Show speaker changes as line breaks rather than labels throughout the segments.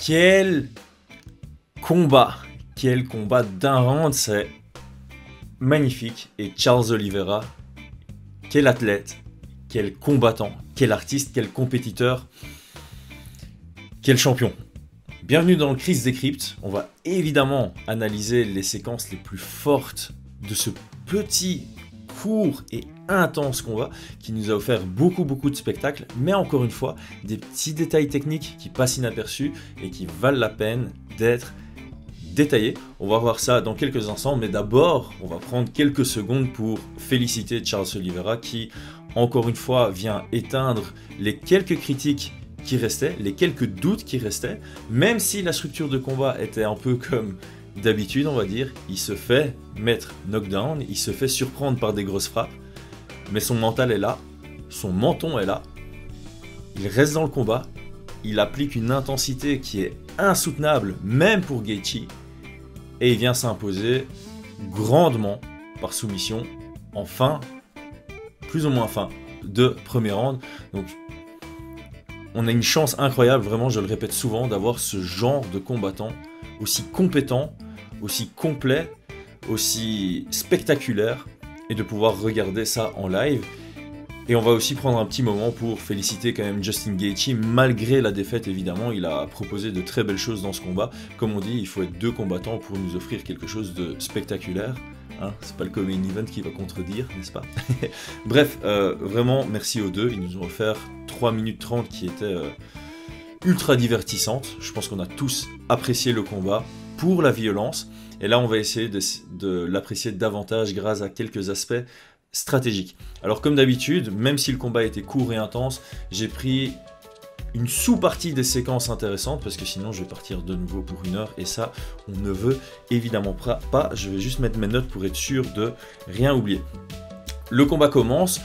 Quel combat! Quel combat d'un round, c'est magnifique. Et Charles Oliveira, quel athlète, quel combattant, quel artiste, quel compétiteur, quel champion. Bienvenue dans le Chris Decrypt. On va évidemment analyser les séquences les plus fortes de ce petit, court et intense combat qui nous a offert beaucoup de spectacles, mais encore une fois, des petits détails techniques qui passent inaperçus et qui valent la peine d'être détaillés. On va voir ça dans quelques instants, mais d'abord, on va prendre quelques secondes pour féliciter Charles Oliveira qui, encore une fois, vient éteindre les quelques critiques qui restaient, les quelques doutes qui restaient, même si la structure de combat était un peu comme d'habitude, on va dire. Il se fait mettre knockdown, il se fait surprendre par des grosses frappes, mais son mental est là, son menton est là, il reste dans le combat, il applique une intensité qui est insoutenable, même pour Gaethje, et il vient s'imposer grandement par soumission en fin, plus ou moins fin, de premier round. Donc on a une chance incroyable, vraiment, je le répète souvent, d'avoir ce genre de combattant aussi compétent, aussi complet, aussi spectaculaire, et de pouvoir regarder ça en live. Et on va aussi prendre un petit moment pour féliciter quand même Justin Gaethje. Malgré la défaite, évidemment, il a proposé de très belles choses dans ce combat. Comme on dit, il faut être deux combattants pour nous offrir quelque chose de spectaculaire. Hein, c'est pas le co-main event qui va contredire, n'est-ce pas? Bref, vraiment merci aux deux. Ils nous ont offert 3 minutes 30 qui étaient ultra divertissantes. Je pense qu'on a tous apprécié le combat pour la violence. Et là, on va essayer de l'apprécier davantage grâce à quelques aspects stratégique. Alors comme d'habitude, même si le combat était court et intense, j'ai pris une sous-partie des séquences intéressantes parce que sinon je vais partir de nouveau pour 1 heure et ça on ne veut évidemment pas. Je vais juste mettre mes notes pour être sûr de rien oublier. Le combat commence,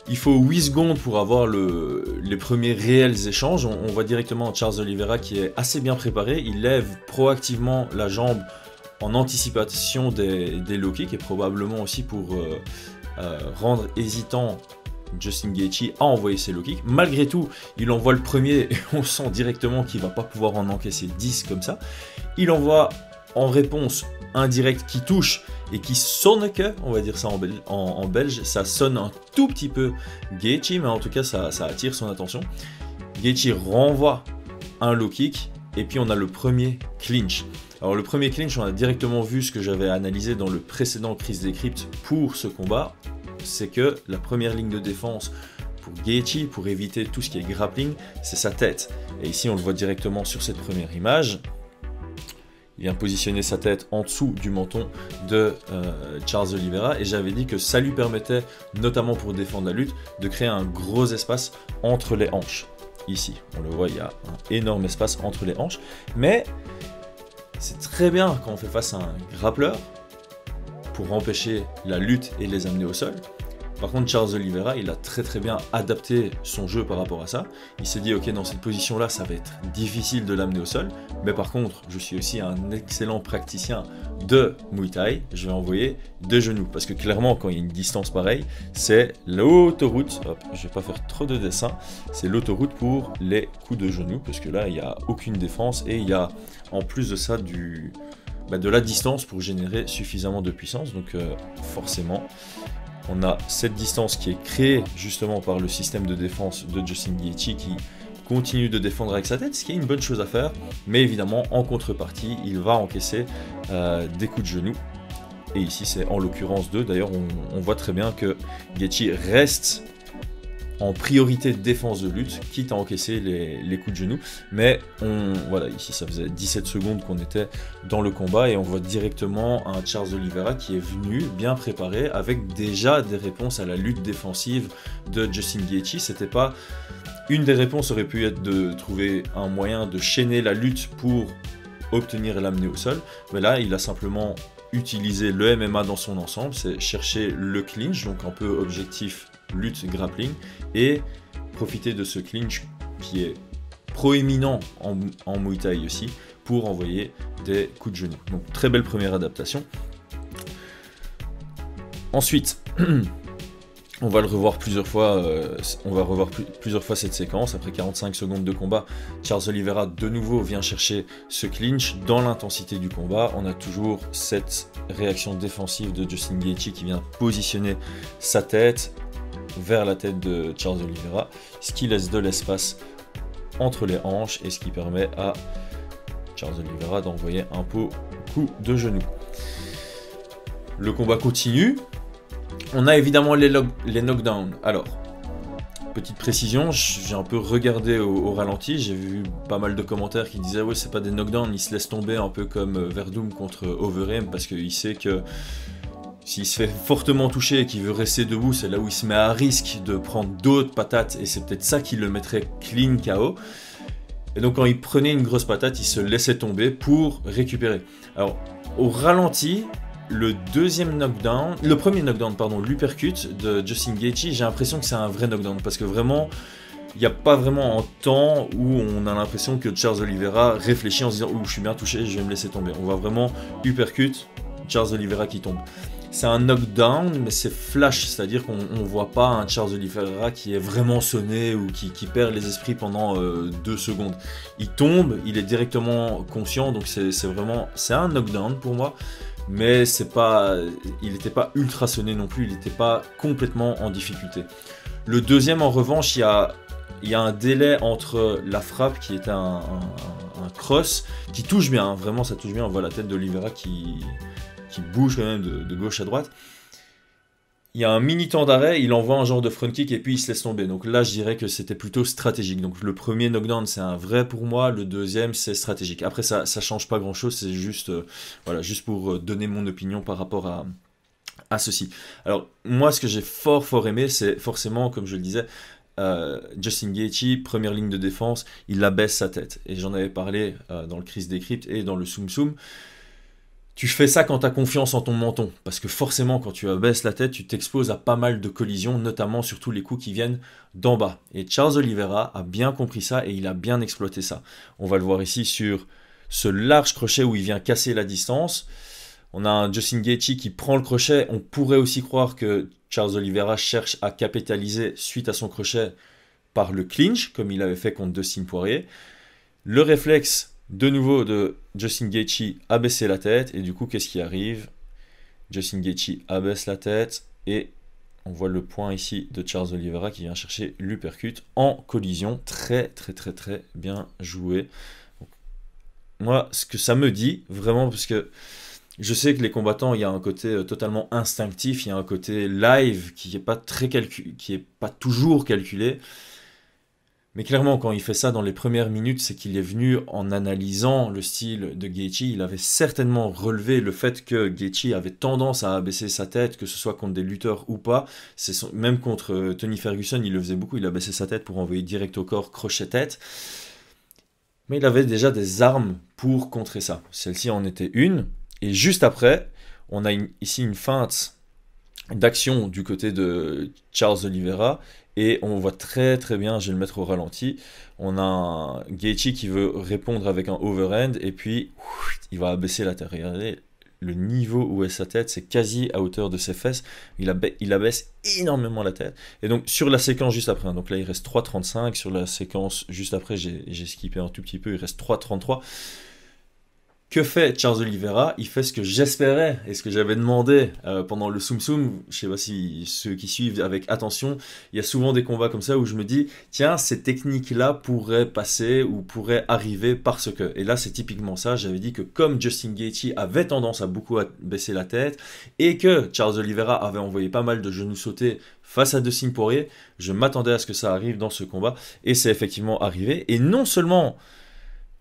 il faut 8 secondes pour avoir les premiers réels échanges. On voit directement Charles Oliveira qui est assez bien préparé, il lève proactivement la jambe en anticipation des low kicks et probablement aussi pour rendre hésitant Justin Gaethje à envoyer ses low kicks. Malgré tout, il envoie le premier et on sent directement qu'il ne va pas pouvoir en encaisser 10 comme ça. Il envoie en réponse un direct qui touche et qui sonne que, on va dire ça en belge, ça sonne un tout petit peu Gaethje, mais en tout cas ça attire son attention. Gaethje renvoie un low kick et puis on a le premier clinch. Alors le premier clinch, on a directement vu ce que j'avais analysé dans le précédent Chris Decrypt pour ce combat, c'est que la première ligne de défense pour Gaethje, pour éviter tout ce qui est grappling, c'est sa tête. Et ici on le voit directement sur cette première image, il vient positionner sa tête en dessous du menton de Charles Oliveira, et j'avais dit que ça lui permettait, notamment pour défendre la lutte, de créer un gros espace entre les hanches. Ici, on le voit, il y a un énorme espace entre les hanches, mais c'est très bien quand on fait face à un grappleur pour empêcher la lutte et les amener au sol. Par contre, Charles Oliveira, il a très bien adapté son jeu par rapport à ça. Il s'est dit, ok, dans cette position-là, ça va être difficile de l'amener au sol. Mais par contre, je suis aussi un excellent praticien de Muay Thai. Je vais envoyer de genoux. Parce que clairement, quand il y a une distance pareille, c'est l'autoroute. Hop, je vais pas faire trop de dessins. C'est l'autoroute pour les coups de genoux. Parce que là, il n'y a aucune défense. Et il y a, en plus de ça, de la distance pour générer suffisamment de puissance. Donc forcément, on a cette distance qui est créée justement par le système de défense de Justin Gaethje qui continue de défendre avec sa tête, ce qui est une bonne chose à faire, mais évidemment en contrepartie il va encaisser des coups de genoux, et ici c'est en l'occurrence 2. D'ailleurs on voit très bien que Gaethje reste en priorité de défense de lutte, quitte à encaisser les coups de genoux, mais voilà, ici ça faisait 17 secondes qu'on était dans le combat et on voit directement un Charles Oliveira qui est venu bien préparé avec déjà des réponses à la lutte défensive de Justin Gaethje. C'était pas une des réponses, aurait pu être de trouver un moyen de chaîner la lutte pour obtenir l'amener au sol, mais là il a simplement utilisé le MMA dans son ensemble, c'est chercher le clinch, donc un peu objectif lutte grappling, et profiter de ce clinch qui est proéminent en Muay Thai aussi pour envoyer des coups de genoux. Donc très belle première adaptation. Ensuite On va le revoir plusieurs fois, plusieurs fois cette séquence. Après 45 secondes de combat, Charles Oliveira de nouveau vient chercher ce clinch dans l'intensité du combat. On a toujours cette réaction défensive de Justin Gaethje qui vient positionner sa tête vers la tête de Charles Oliveira, ce qui laisse de l'espace entre les hanches et ce qui permet à Charles Oliveira d'envoyer un coup de genou. Le combat continue. On a évidemment les knockdowns. Alors, petite précision, j'ai un peu regardé au ralenti, j'ai vu pas mal de commentaires qui disaient ouais c'est pas des knockdowns, il se laisse tomber un peu comme Werdum contre Overeem parce qu'il sait que s'il se fait fortement toucher et qu'il veut rester debout, c'est là où il se met à risque de prendre d'autres patates et c'est peut-être ça qui le mettrait clean KO. Et donc quand il prenait une grosse patate, il se laissait tomber pour récupérer. Alors au ralenti, le premier knockdown, l'uppercut de Justin Gaethje, j'ai l'impression que c'est un vrai knockdown parce que vraiment, il n'y a pas vraiment un temps où on a l'impression que Charles Oliveira réfléchit en se disant « Ouh, je suis bien touché, je vais me laisser tomber ». On voit vraiment uppercut, Charles Oliveira qui tombe. C'est un knockdown, mais c'est flash, c'est-à-dire qu'on ne voit pas un Charles Oliveira qui est vraiment sonné ou qui perd les esprits pendant 2 secondes. Il tombe, il est directement conscient, donc c'est un knockdown pour moi. Mais il n'était pas ultra sonné non plus, il n'était pas complètement en difficulté. Le deuxième, en revanche, il y a un délai entre la frappe qui est un cross, qui touche bien, hein, vraiment ça touche bien, on voit la tête d'Oliveira qui bouge quand même de gauche à droite. Il y a un mini temps d'arrêt, il envoie un genre de front kick et puis il se laisse tomber. Donc là, je dirais que c'était plutôt stratégique. Donc le premier knockdown, c'est un vrai pour moi. Le deuxième, c'est stratégique. Après, ça change pas grand-chose. C'est juste, juste pour donner mon opinion par rapport à ceci. Alors, moi, ce que j'ai fort aimé, c'est forcément, comme je le disais, Justin Gaethje, première ligne de défense, il abaisse sa tête. Et j'en avais parlé dans le Chris Decrypt et dans le Soum Soum. Tu fais ça quand tu as confiance en ton menton, parce que forcément quand tu abaisses la tête, tu t'exposes à pas mal de collisions, notamment sur tous les coups qui viennent d'en bas. Et Charles Oliveira a bien compris ça et il a bien exploité ça. On va le voir ici sur ce large crochet où il vient casser la distance. On a un Justin Gaethje qui prend le crochet. On pourrait aussi croire que Charles Oliveira cherche à capitaliser suite à son crochet par le clinch, comme il avait fait contre Dustin Poirier. Le réflexe de nouveau de Justin Gaethje abaisser la tête et du coup qu'est-ce qui arrive? Justin Gaethje abaisse la tête et on voit le point ici de Charles Oliveira qui vient chercher l'uppercut en collision. Très bien joué. Donc, moi ce que ça me dit vraiment, parce que je sais que les combattants, il y a un côté totalement instinctif, il y a un côté live qui n'est pas toujours calculé. Mais clairement, quand il fait ça dans les premières minutes, c'est qu'il est venu en analysant le style de Gaethje. Il avait certainement relevé le fait que Gaethje avait tendance à abaisser sa tête, que ce soit contre des lutteurs ou pas. Même contre Tony Ferguson, il le faisait beaucoup. Il abaissait sa tête pour envoyer direct au corps, crochet-tête. Mais il avait déjà des armes pour contrer ça. Celle-ci en était une. Et juste après, on a ici une feinte d'action du côté de Charles Oliveira. Et on voit très bien, je vais le mettre au ralenti, on a un Gaethje qui veut répondre avec un overhand et puis il va abaisser la tête. Regardez le niveau où est sa tête, c'est quasi à hauteur de ses fesses. Il abaisse énormément la tête. Et donc sur la séquence juste après, donc là il reste 3,35, sur la séquence juste après j'ai skippé un tout petit peu, il reste 3,33. Que fait Charles Oliveira? Il fait ce que j'espérais et ce que j'avais demandé pendant le Soum Soum. Je ne sais pas si ceux qui suivent avec attention, il y a souvent des combats comme ça où je me dis tiens, ces techniques-là pourraient passer ou pourraient arriver parce que. Et là, c'est typiquement ça. J'avais dit que comme Justin Gaethje avait tendance à beaucoup baisser la tête et que Charles Oliveira avait envoyé pas mal de genoux sautés face à Dustin Poirier, je m'attendais à ce que ça arrive dans ce combat et c'est effectivement arrivé. Et non seulement.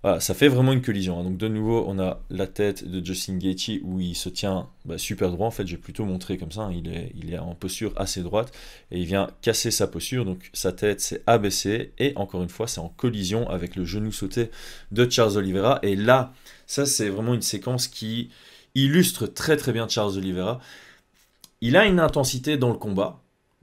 Voilà, ça fait vraiment une collision. Donc de nouveau, on a la tête de Justin Gaethje où il se tient super droit. En fait, je vais plutôt montrer comme ça. Il est en posture assez droite et il vient casser sa posture. Donc sa tête s'est abaissée et encore une fois, c'est en collision avec le genou sauté de Charles Oliveira. Et là, ça c'est vraiment une séquence qui illustre très bien Charles Oliveira. Il a une intensité dans le combat.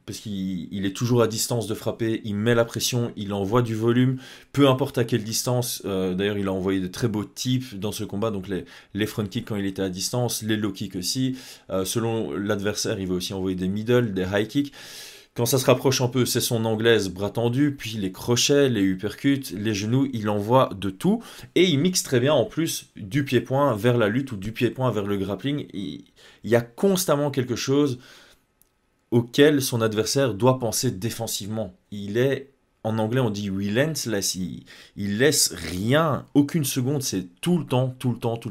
Parce qu'il est toujours à distance de frapper, il met la pression, il envoie du volume, peu importe à quelle distance. D'ailleurs, il a envoyé de très beaux types dans ce combat, donc les front kicks quand il était à distance, les low kicks aussi. Selon l'adversaire, il va aussi envoyer des middle, des high kicks. Quand ça se rapproche un peu, c'est son anglaise, bras tendu, puis les crochets, les uppercuts, les genoux, il envoie de tout. Et il mixe très bien en plus du pied-point vers la lutte ou du pied-point vers le grappling. Il y a constamment quelque chose auquel son adversaire doit penser défensivement. Il est, en anglais on dit relentless, il laisse rien, aucune seconde, c'est tout le temps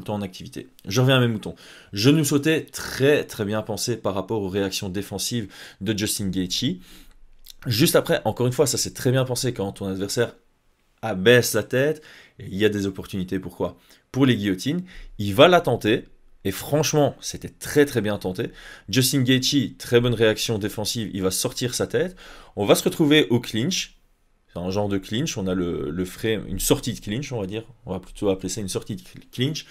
en activité. Je reviens à mes moutons. Genou sauté, très très bien pensé par rapport aux réactions défensives de Justin Gaethje. Juste après, encore une fois, ça c'est très bien pensé quand ton adversaire abaisse la tête, et il y a des opportunités. Pourquoi? Pour les guillotines, il va la tenter. Et franchement, c'était très très bien tenté. Justin Gaethje, très bonne réaction défensive, il va sortir sa tête. On va se retrouver au clinch. C'est un genre de clinch, on a le frame, une sortie de clinch, on va dire. On va plutôt appeler ça une sortie de clinch.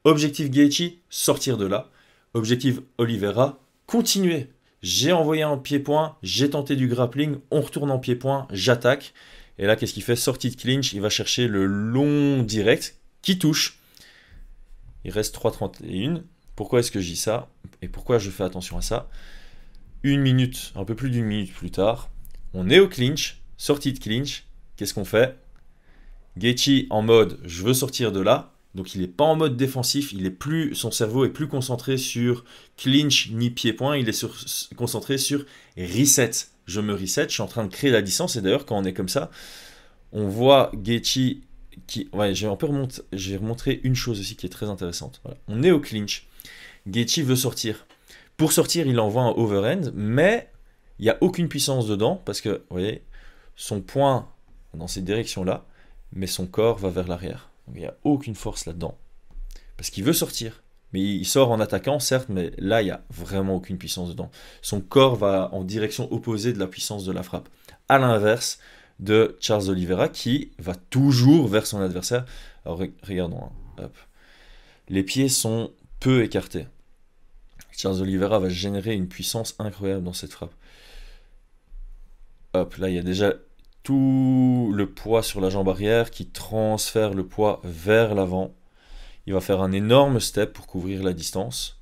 Objectif Gaethje, sortir de là. Objectif Oliveira, continuer. J'ai envoyé un pied-point, j'ai tenté du grappling, on retourne en pied-point, j'attaque. Et là, qu'est-ce qu'il fait? Sortie de clinch, il va chercher le long direct qui touche. Il reste 3,31. Pourquoi est-ce que je dis ça? Et pourquoi je fais attention à ça? Une minute, un peu plus d'une minute plus tard, on est au clinch, sortie de clinch. Qu'est-ce qu'on fait? Gaethje en mode je veux sortir de là. Donc il n'est pas en mode défensif, son cerveau est plus concentré sur clinch ni pied-point, il est concentré sur reset. Je me reset, je suis en train de créer la distance. Et d'ailleurs, quand on est comme ça, on voit Gaethje j'ai remontré une chose aussi qui est très intéressante. Voilà. On est au clinch. Gaethje veut sortir. Pour sortir, il envoie un overhand, mais il n'y a aucune puissance dedans parce que, vous voyez, son poing dans cette direction-là, mais son corps va vers l'arrière. Donc il n'y a aucune force là-dedans. Parce qu'il veut sortir. Mais il sort en attaquant, certes, mais là, il n'y a vraiment aucune puissance dedans. Son corps va en direction opposée de la puissance de la frappe. À l'inverse de Charles Oliveira qui va toujours vers son adversaire. Alors regardons, hein. Hop. Les pieds sont peu écartés. Charles Oliveira va générer une puissance incroyable dans cette frappe. Hop, là il y a déjà tout le poids sur la jambe arrière qui transfère le poids vers l'avant. Il va faire un énorme step pour couvrir la distance.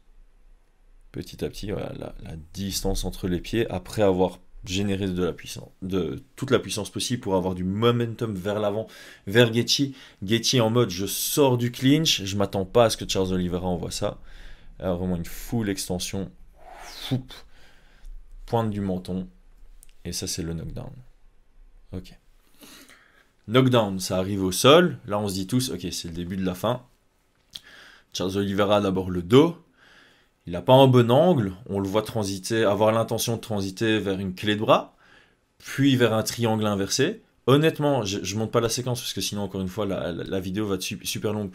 Petit à petit, voilà, la distance entre les pieds après avoir générer toute la puissance possible pour avoir du momentum vers l'avant, vers Gaethje. Gaethje en mode je sors du clinch, je m'attends pas à ce que Charles Oliveira envoie ça. Alors, vraiment une full extension, pointe du menton, et ça c'est le knockdown. Ok. Knockdown, ça arrive au sol, là on se dit tous, ok c'est le début de la fin. Charles Oliveira a d'abord le dos. Il n'a pas un bon angle, on le voit avoir l'intention de transiter vers une clé de bras, puis vers un triangle inversé. Honnêtement, je ne monte pas la séquence parce que sinon, encore une fois, la vidéo va être super longue.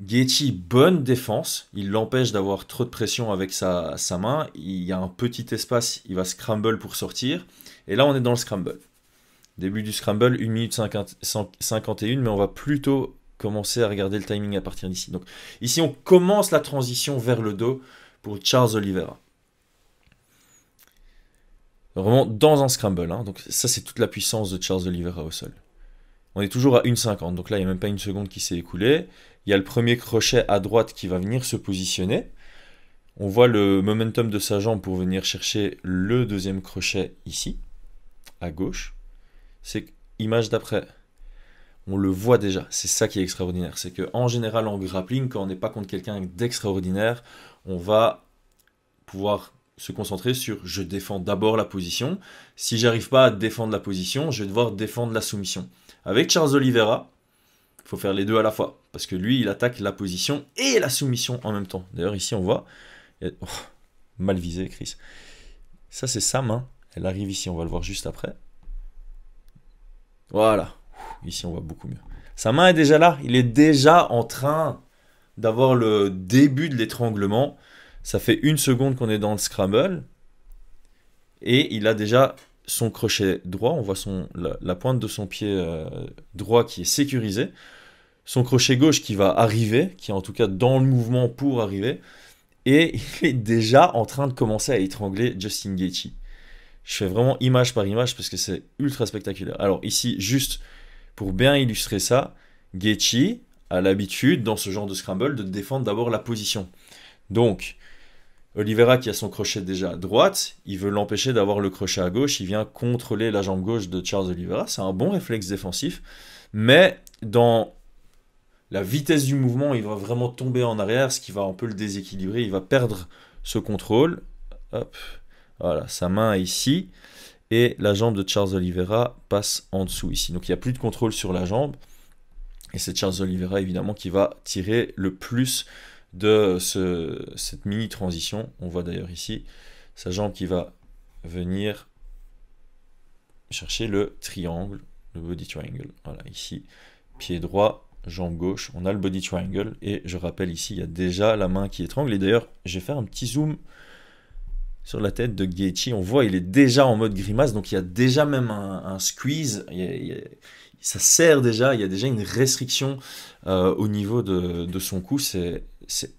Gaethje, bonne défense, il l'empêche d'avoir trop de pression avec sa main. Il y a un petit espace, il va scramble pour sortir. Et là, on est dans le scramble. Début du scramble, 1 minute 51, mais on va plutôt commencer à regarder le timing à partir d'ici. Donc ici, on commence la transition vers le dos pour Charles Oliveira. Vraiment dans un scramble. Hein. Donc ça, c'est toute la puissance de Charles Oliveira au sol. On est toujours à 1,50. Donc là, il n'y a même pas une seconde qui s'est écoulée. Il y a le premier crochet à droite qui va venir se positionner. On voit le momentum de sa jambe pour venir chercher le deuxième crochet ici, à gauche. C'est image d'après. On le voit déjà, c'est ça qui est extraordinaire. C'est qu'en général, en grappling, quand on n'est pas contre quelqu'un d'extraordinaire, on va pouvoir se concentrer sur je défends d'abord la position. Si j'arrive pas à défendre la position, je vais devoir défendre la soumission. Avec Charles Oliveira, il faut faire les deux à la fois. Parce que lui, il attaque la position et la soumission en même temps. D'ailleurs, ici, on voit... mal visé, Chris. Ça, c'est sa main. Elle arrive ici, on va le voir juste après. Voilà. Ici, on voit beaucoup mieux. Sa main est déjà là. Il est déjà en train d'avoir le début de l'étranglement. Ça fait 1 seconde qu'on est dans le scramble. Et il a déjà son crochet droit. On voit la pointe de son pied droit qui est sécurisée. Son crochet gauche qui va arriver, qui est en tout cas dans le mouvement pour arriver. Et il est déjà en train de commencer à étrangler Justin Gaethje. Je fais vraiment image par image parce que c'est ultra spectaculaire. Alors ici, juste pour bien illustrer ça, Gaethje a l'habitude, dans ce genre de scramble, de défendre d'abord la position. Donc, Oliveira qui a son crochet déjà à droite, il veut l'empêcher d'avoir le crochet à gauche, il vient contrôler la jambe gauche de Charles Oliveira. C'est un bon réflexe défensif, mais dans la vitesse du mouvement, il va vraiment tomber en arrière, ce qui va un peu le déséquilibrer, il va perdre ce contrôle. Hop, voilà, sa main est ici, et la jambe de Charles Oliveira passe en dessous ici. Donc il n'y a plus de contrôle sur la jambe, et c'est Charles Oliveira évidemment qui va tirer le plus de cette mini transition. On voit d'ailleurs ici sa jambe qui va venir chercher le triangle, le body triangle. Voilà, ici, pied droit, jambe gauche, on a le body triangle, et je rappelle ici, il y a déjà la main qui étrangle, et d'ailleurs, je vais faire un petit zoom sur la tête de Gaethje, on voit il est déjà en mode grimace, donc il y a déjà même un squeeze, ça serre déjà, il y a déjà une restriction au niveau de son cou, c'est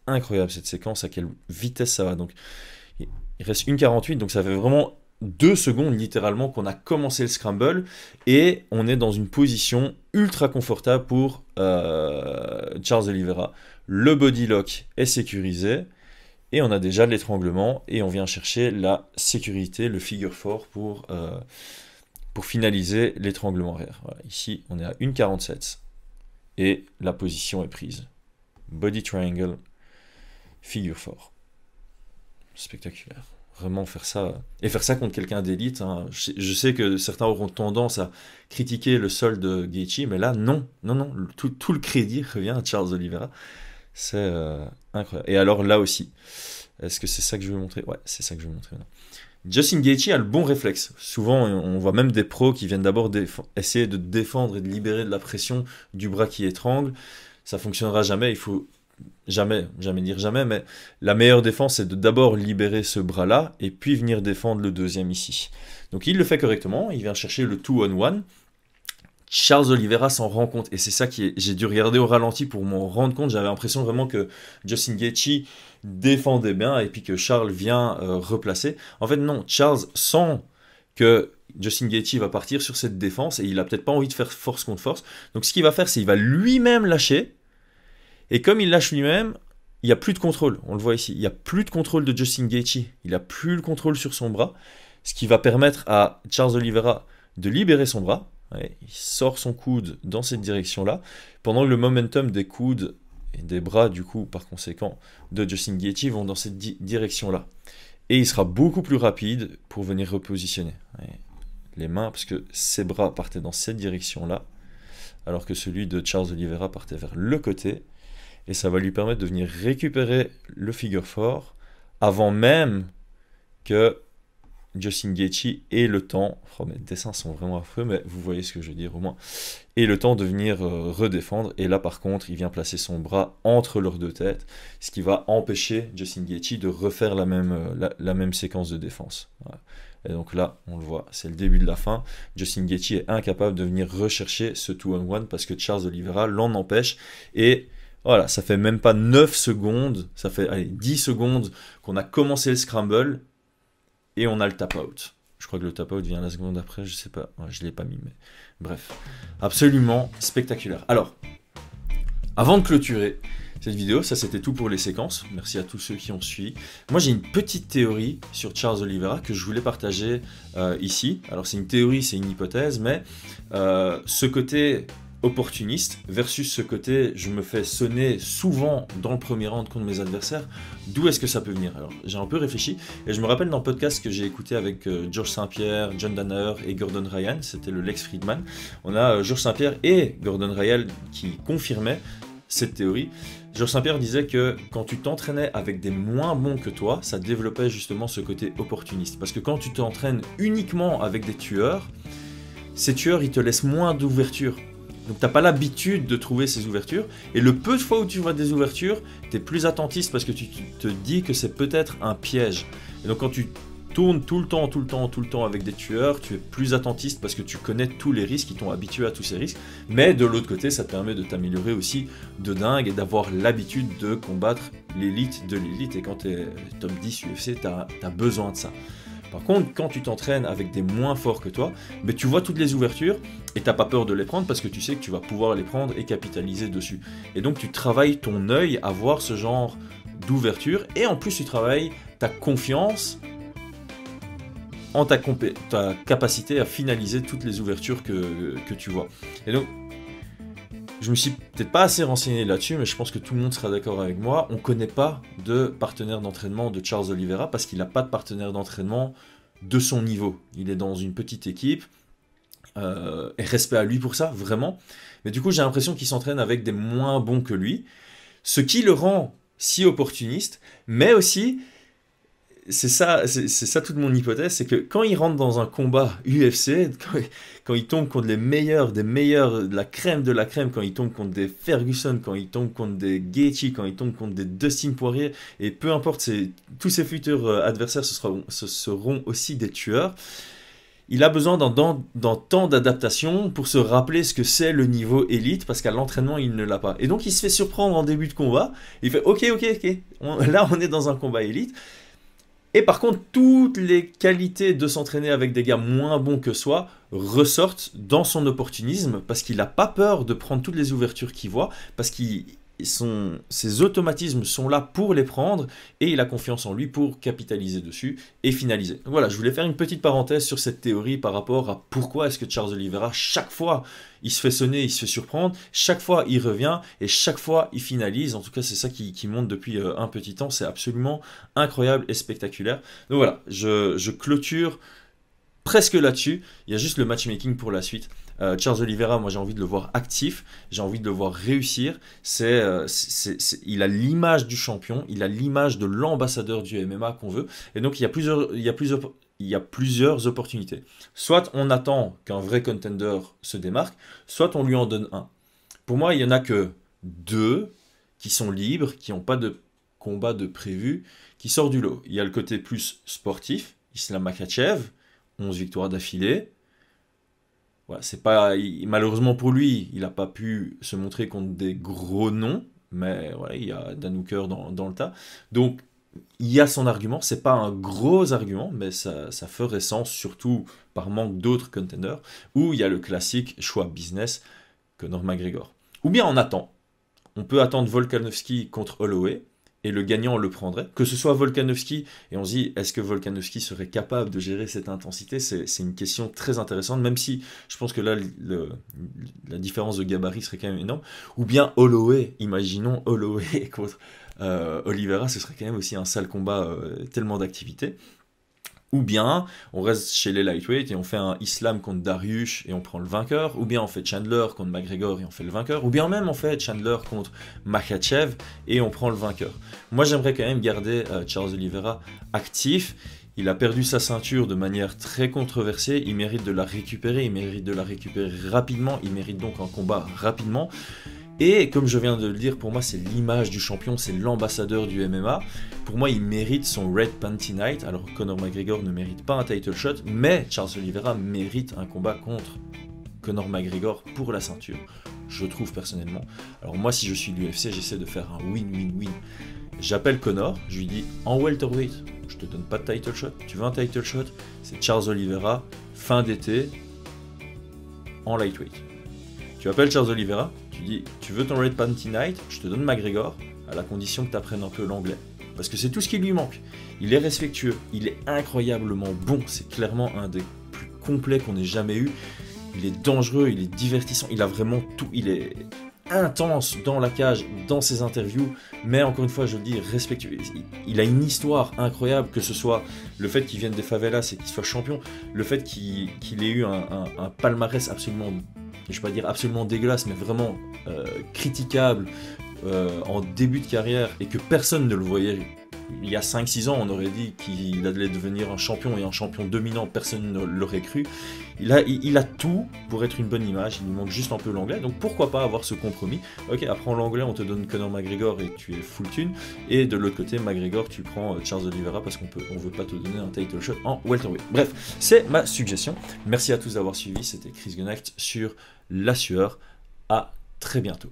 incroyable cette séquence, à quelle vitesse ça va. Donc il reste 1,48, donc ça fait vraiment 2 secondes littéralement qu'on a commencé le scramble, et on est dans une position ultra confortable pour Charles Oliveira. Le body lock est sécurisé, et on a déjà l'étranglement, et on vient chercher la sécurité, le figure 4 pour finaliser l'étranglement arrière. Voilà, ici on est à 1,47 et la position est prise. Body triangle, figure 4. Spectaculaire. Vraiment faire ça, et faire ça contre quelqu'un d'élite. Hein. Je sais que certains auront tendance à critiquer le sol de Gaethje, mais là, non, tout le crédit revient à Charles Oliveira. C'est incroyable. Et alors là aussi, est-ce que c'est ça que je vais vous montrer? Ouais, c'est ça que je vais vous montrer. Justin Gaethje a le bon réflexe. Souvent, on voit même des pros qui viennent d'abord essayer de défendre et de libérer de la pression du bras qui étrangle. Ça fonctionnera jamais, il faut jamais dire jamais, mais la meilleure défense, c'est de d'abord libérer ce bras-là, et puis venir défendre le deuxième ici. Donc il le fait correctement, il vient chercher le 2-on-1. Charles Oliveira s'en rend compte, et c'est ça j'ai dû regarder au ralenti pour m'en rendre compte. J'avais l'impression vraiment que Justin Gaethje défendait bien, et puis que Charles vient replacer. En fait non, Charles sent que Justin Gaethje va partir sur cette défense, et il a peut-être pas envie de faire force contre force. Donc ce qu'il va faire, c'est qu'il va lui-même lâcher, et comme il lâche lui-même, il n'y a plus de contrôle. On le voit ici, il n'y a plus de contrôle de Justin Gaethje, il n'a plus le contrôle sur son bras, ce qui va permettre à Charles Oliveira de libérer son bras. Ouais, il sort son coude dans cette direction-là, pendant que le momentum des coudes et des bras, du coup, par conséquent, de Justin Gaethje vont dans cette direction-là. Et il sera beaucoup plus rapide pour venir repositionner. Ouais, les mains, parce que ses bras partaient dans cette direction-là, alors que celui de Charles Oliveira partait vers le côté, et ça va lui permettre de venir récupérer le figure 4, avant même que Justin Gaethje ait le temps, oh, mes dessins sont vraiment affreux, mais vous voyez ce que je veux dire au moins, et le temps de venir redéfendre. Et là par contre, il vient placer son bras entre leurs deux têtes, ce qui va empêcher Justin Gaethje de refaire la même séquence de défense. Voilà. Et donc là, on le voit, c'est le début de la fin. Justin Gaethje est incapable de venir rechercher ce 2-on-1 parce que Charles Oliveira l'en empêche, et voilà, ça fait même pas 9 secondes, ça fait 10 secondes qu'on a commencé le scramble, et on a le tap-out. Je crois que le tap-out vient la seconde après, je sais pas, ouais, je l'ai pas mis, mais bref. Absolument spectaculaire. Alors, avant de clôturer cette vidéo, ça c'était tout pour les séquences. Merci à tous ceux qui ont suivi. Moi j'ai une petite théorie sur Charles Oliveira que je voulais partager ici. Alors c'est une théorie, c'est une hypothèse, mais ce côté opportuniste versus ce côté je me fais sonner souvent dans le premier round contre mes adversaires, d'où est-ce que ça peut venir? Alors j'ai un peu réfléchi, et je me rappelle dans le podcast que j'ai écouté avec Georges St-Pierre, John Danaher et Gordon Ryan, c'était le Lex Friedman, on a Georges St-Pierre et Gordon Ryan qui confirmaient cette théorie. Georges St-Pierre disait que quand tu t'entraînais avec des moins bons que toi, ça développait justement ce côté opportuniste, parce que quand tu t'entraînes uniquement avec des tueurs, ces tueurs ils te laissent moins d'ouverture. Donc tu n'as pas l'habitude de trouver ces ouvertures, et le peu de fois où tu vois des ouvertures, tu es plus attentiste parce que tu te dis que c'est peut-être un piège. Et donc quand tu tournes tout le temps avec des tueurs, tu es plus attentiste parce que tu connais tous les risques, ils t'ont habitué à tous ces risques, mais de l'autre côté ça te permet de t'améliorer aussi de dingue et d'avoir l'habitude de combattre l'élite de l'élite, et quand tu es top 10 UFC, tu as besoin de ça. Par contre, quand tu t'entraînes avec des moins forts que toi, mais tu vois toutes les ouvertures et t'as pas peur de les prendre parce que tu sais que tu vas pouvoir les prendre et capitaliser dessus. Et donc tu travailles ton œil à voir ce genre d'ouverture, et en plus tu travailles ta confiance en ta capacité à finaliser toutes les ouvertures que tu vois. Et donc, je me suis peut-être pas assez renseigné là-dessus, mais je pense que tout le monde sera d'accord avec moi. On ne connaît pas de partenaire d'entraînement de Charles Oliveira parce qu'il n'a pas de partenaire d'entraînement de son niveau. Il est dans une petite équipe, et respect à lui pour ça, vraiment. Mais du coup, j'ai l'impression qu'il s'entraîne avec des moins bons que lui, ce qui le rend si opportuniste, mais aussi... c'est ça toute mon hypothèse, c'est que quand il rentre dans un combat UFC, quand il tombe contre les meilleurs des meilleurs, de la crème, quand il tombe contre des Ferguson, quand il tombe contre des Gaethje, quand il tombe contre des Dustin Poirier, et peu importe, tous ses futurs adversaires, ce seront aussi des tueurs. Il a besoin d'un temps d'adaptation pour se rappeler ce que c'est le niveau élite, parce qu'à l'entraînement, il ne l'a pas. Et donc, il se fait surprendre en début de combat. Il fait ok, là, on est dans un combat élite. Et par contre, toutes les qualités de s'entraîner avec des gars moins bons que soi ressortent dans son opportunisme, parce qu'il n'a pas peur de prendre toutes les ouvertures qu'il voit, parce que ses automatismes sont là pour les prendre, et il a confiance en lui pour capitaliser dessus et finaliser. Donc voilà, je voulais faire une petite parenthèse sur cette théorie par rapport à pourquoi est-ce que Charles Oliveira, chaque fois, il se fait sonner, il se fait surprendre, chaque fois, il revient, et chaque fois, il finalise. En tout cas, c'est ça qui monte depuis un petit temps. C'est absolument incroyable et spectaculaire. Donc voilà, je clôture presque là-dessus. Il y a juste le matchmaking pour la suite. Charles Oliveira, moi j'ai envie de le voir actif, j'ai envie de le voir réussir. Il a l'image du champion, il a l'image de l'ambassadeur du MMA qu'on veut. Et donc il y a plusieurs opportunités. Soit on attend qu'un vrai contender se démarque, soit on lui en donne un. Pour moi, il n'y en a que 2 qui sont libres, qui n'ont pas de combat de prévu, qui sort du lot. Il y a le côté plus sportif, Islam Makhachev, 11 victoires d'affilée. Voilà, malheureusement pour lui, il n'a pas pu se montrer contre des gros noms, mais voilà, il y a Dan Hooker dans le tas. Donc, il y a son argument, c'est pas un gros argument, mais ça ferait sens, surtout par manque d'autres contenders, où il y a le classique choix business, Conor McGregor. Ou bien on peut attendre Volkanovski contre Holloway, et le gagnant le prendrait, que ce soit Volkanovski, et on se dit, est-ce que Volkanovski serait capable de gérer cette intensité? C'est une question très intéressante, même si je pense que là, la différence de gabarit serait quand même énorme. Ou bien Holloway, imaginons Holloway contre Oliveira, ce serait quand même aussi un sale combat, tellement d'activité. Ou bien, on reste chez les lightweight et on fait un Islam contre Dariush et on prend le vainqueur. Ou bien on fait Chandler contre McGregor et on fait le vainqueur. Ou bien même on fait Chandler contre Makhachev et on prend le vainqueur. Moi j'aimerais quand même garder Charles Oliveira actif. Il a perdu sa ceinture de manière très controversée. Il mérite de la récupérer. Il mérite de la récupérer rapidement. Il mérite donc un combat rapidement. Et comme je viens de le dire, pour moi c'est l'image du champion, c'est l'ambassadeur du MMA. Pour moi il mérite son Red Panty Night, alors Conor McGregor ne mérite pas un title shot, mais Charles Oliveira mérite un combat contre Conor McGregor pour la ceinture, je trouve personnellement. Alors moi si je suis l'UFC, j'essaie de faire un win-win-win. J'appelle Conor, je lui dis en welterweight, je te donne pas de title shot, tu veux un title shot? C'est Charles Oliveira, fin d'été, en lightweight. Tu appelles Charles Oliveira, tu dis tu veux ton Red Panty Night, je te donne McGregor, à la condition que tu apprennes un peu l'anglais. Parce que c'est tout ce qui lui manque. Il est respectueux, il est incroyablement bon, c'est clairement un des plus complets qu'on ait jamais eu. Il est dangereux, il est divertissant, il a vraiment tout, il est intense dans la cage, dans ses interviews, mais encore une fois je le dis, respectueux. Il a une histoire incroyable, que ce soit le fait qu'il vienne des favelas et qu'il soit champion, le fait qu'il ait eu un palmarès absolument, je ne vais pas dire absolument dégueulasse, mais vraiment critiquable en début de carrière et que personne ne le voyait. Il y a 5-6 ans, on aurait dit qu'il allait devenir un champion et un champion dominant, personne ne l'aurait cru. Il a tout pour être une bonne image, il lui manque juste un peu l'anglais, donc pourquoi pas avoir ce compromis. Ok, apprends l'anglais, on te donne Conor McGregor et tu es full thune, et de l'autre côté, McGregor, tu prends Charles Oliveira parce qu'on veut pas te donner un title shot en welterweight. Bref, c'est ma suggestion. Merci à tous d'avoir suivi, c'était Chris Gunacht sur La Sueur. À très bientôt.